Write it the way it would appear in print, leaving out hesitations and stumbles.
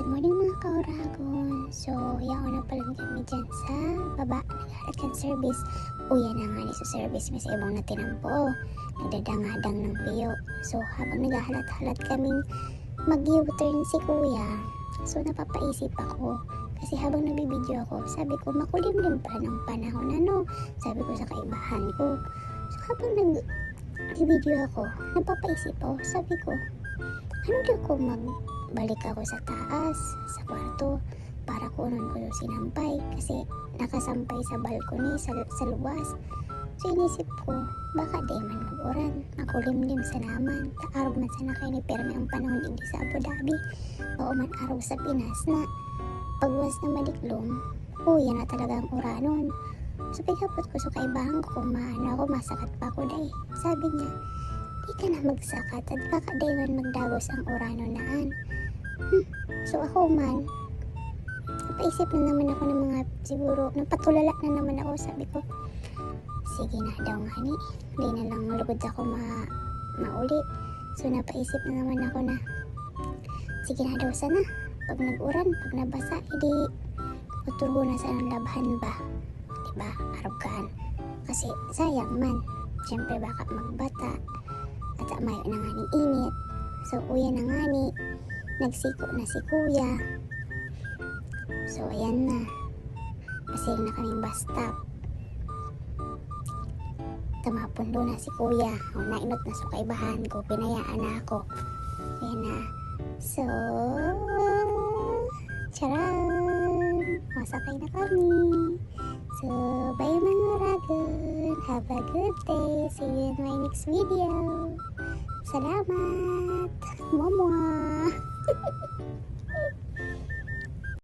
Good morning mga kauragon. So, yaon na palang kami dyan sa baba. Naghalat kang service. Uya na nga ni sa service. May sa ibang natinampo. Nagdadangadang ng piyo. So, habang naghahalat-halat kaming mag-U-turn si kuya. So, napapaisip ako. Kasi habang nabibideo ako, sabi ko, makulimlim pa ng panahon. Sabi ko sa kaibahan ko. So, habang nag-video ako, napapaisip ako. Sabi ko, ano daw kung magbalik ako sa taas, sa kwarto, para kunin ko yung sinampay kasi nakasampay sa balcony, sa luwas. So inisip ko, baka di man mag-uran, makulimlim sa naman, taarog man sa nakay ni Perme ang panahon hindi sa Abu Dhabi, o man araw sa Pinas na pagwas na maliklom, yan na talaga ang uranon. So pagkapot ko sa kaibahan ko, kung maano ako, masakat pa ako dahil. Sabi niya, di ka na magsakat at baka di man magdagos ang urano naan. So ako man, napaisip na naman ako ng mga siguro, napatulala na naman ako. Sabi ko, sige na daw nga ni, di na lang lugod ako mauli. So napaisip na naman ako na, sige na daw sana, pag nag-uran, pag nabasa, hindi uturgo na sa labhan ba? Diba, arugaan. Kasi sayang man, syempre baka magbata, at mayo na nga ni init. So uya na nga ni, nagsiko na si kuya. So ayan na, pasig na kaming bus stop. Tamapundo na si kuya. O nainot na sa kaibahan ko, pinayaan na ako. Ayan na. So charan, masakay na kami. So bye mga ragon, have a good day. See you in my next video. Salamat. Mama.